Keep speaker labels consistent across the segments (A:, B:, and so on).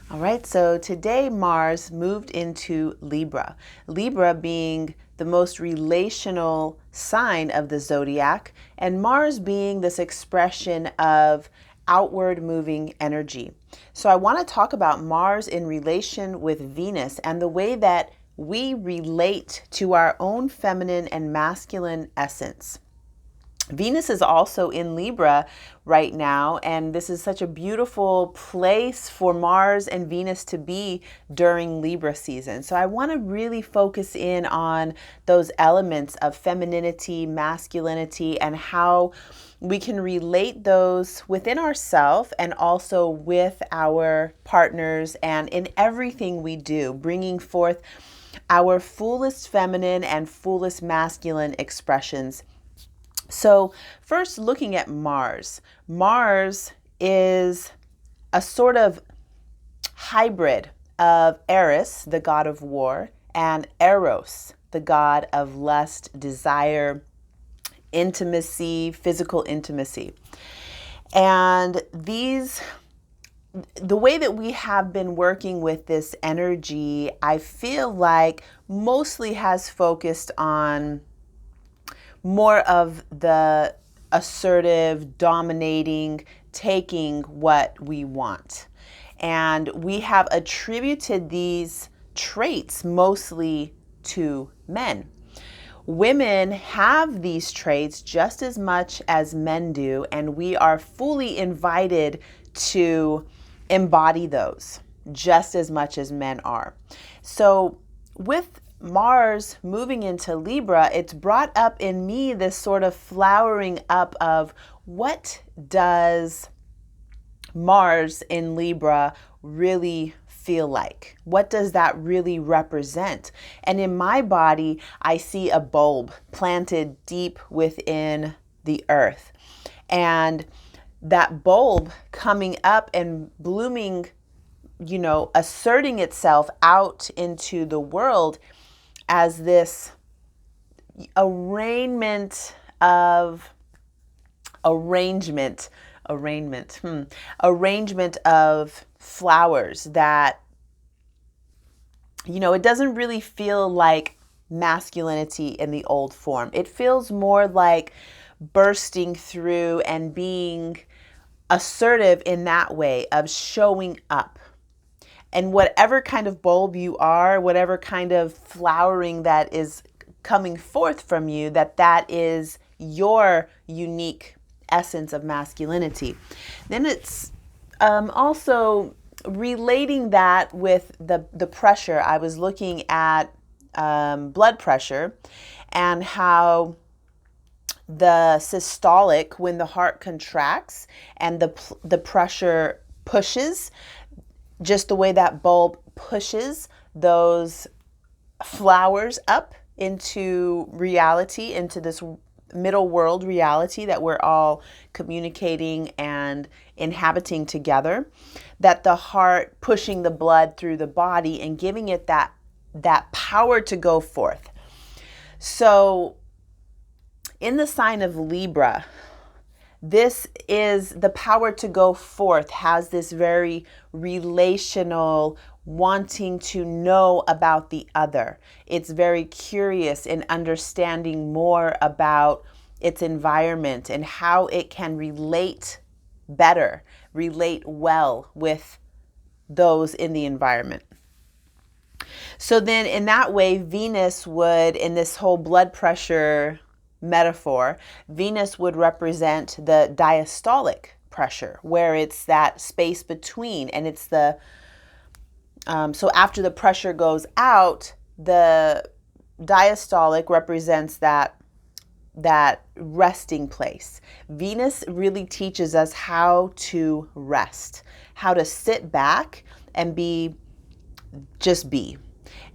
A: All right, so today Mars moved into Libra. Libra being the most relational sign of the zodiac, and Mars being this expression of outward moving energy. So I want to talk about Mars in relation with Venus and the way that we relate to our own feminine and masculine essence. Venus is also in Libra right now, and this is such a beautiful place for Mars and Venus to be during Libra season. So I want to really focus in on those elements of femininity, masculinity, and how we can relate those within ourselves and also with our partners and in everything we do, bringing forth our fullest feminine and fullest masculine expressions. So, first, looking at Mars. Mars is a sort of hybrid of Eris, the god of war, and Eros, the god of lust, desire, intimacy, physical intimacy. And the way that we have been working with this energy, I feel like mostly has focused on more of the assertive, dominating, taking what we want. And we have attributed these traits mostly to men. Women have these traits just as much as men do, and we are fully invited to embody those just as much as men are. So, with Mars moving into Libra, it's brought up in me this sort of flowering up of what does Mars in Libra really feel like? What does that really represent? And in my body, I see a bulb planted deep within the earth. And that bulb coming up and blooming, asserting itself out into the world as this arrangement of flowers that, it doesn't really feel like masculinity in the old form. It feels more like bursting through and being assertive in that way of showing up. And whatever kind of bulb you are, whatever kind of flowering that is coming forth from you, that is your unique essence of masculinity. Then it's also relating that with the pressure. I was looking at blood pressure and how the systolic, when the heart contracts and the pressure pushes, just the way that bulb pushes those flowers up into reality, into this middle world reality that we're all communicating and inhabiting together, that the heart pushing the blood through the body and giving it that power to go forth. So in the sign of Libra, this is the power to go forth, has this very relational wanting to know about the other. It's very curious in understanding more about its environment and how it can relate better, relate well with those in the environment. So then in that way, Venus would, in this whole blood pressure metaphor, Venus would represent the diastolic pressure, where it's that space between, and it's so after the pressure goes out, the diastolic represents that resting place. Venus really teaches us how to rest, how to sit back and be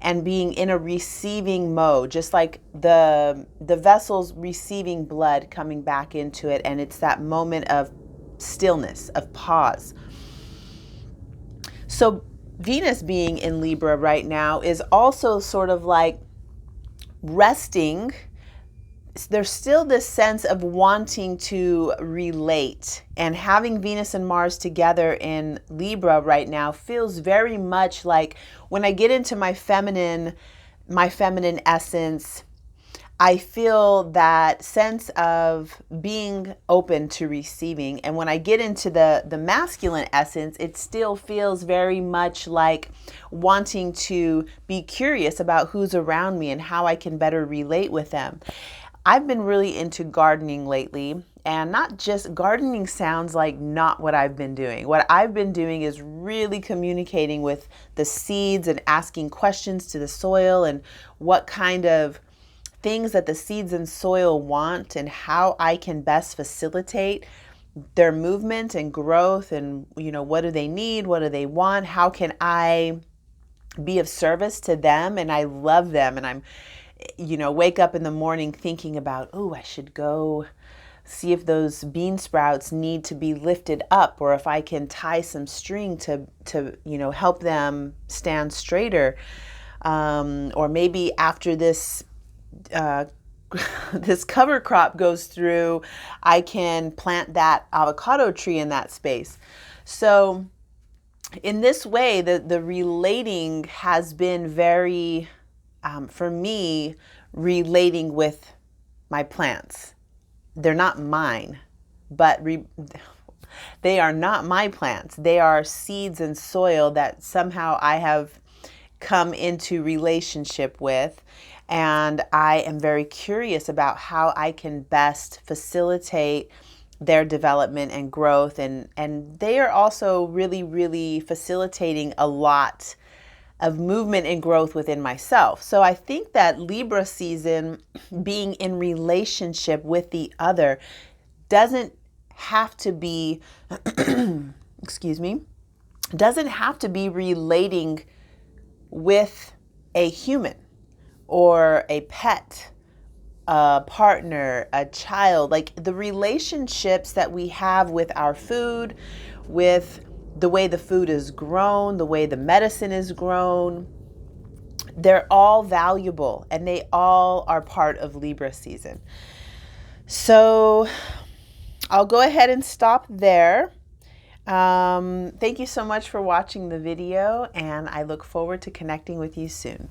A: and being in a receiving mode, just like the vessel's receiving blood coming back into it, and it's that moment of stillness, of pause. So Venus being in Libra right now is also sort of like resting there's still this sense of wanting to relate, and having Venus and Mars together in Libra right now feels very much like when I get into my feminine essence, I feel that sense of being open to receiving. And when I get into the masculine essence, it still feels very much like wanting to be curious about who's around me and how I can better relate with them. I've been really into gardening lately, and not just gardening sounds like not what I've been doing. What I've been doing is really communicating with the seeds and asking questions to the soil and what kind of things that the seeds and soil want and how I can best facilitate their movement and growth, and what do they need, what do they want, how can I be of service to them. And I love them, and I'm wake up in the morning thinking about, oh, I should go see if those bean sprouts need to be lifted up, or if I can tie some string to help them stand straighter, or maybe after this this cover crop goes through, I can plant that avocado tree in that space. So in this way, the relating has been very, for me, relating with my plants. They're not mine, but they are not my plants. They are seeds and soil that somehow I have come into relationship with. And I am very curious about how I can best facilitate their development and growth. And they are also really, really facilitating a lot of movement and growth within myself. So I think that Libra season, being in relationship with the other, doesn't have to be, excuse me, doesn't have to be relating with a human or a pet, a partner, a child. Like the relationships that we have with our food, with the way the food is grown, the way the medicine is grown, they're all valuable, and they all are part of Libra season. So I'll go ahead and stop there. Thank you so much for watching the video, and I look forward to connecting with you soon.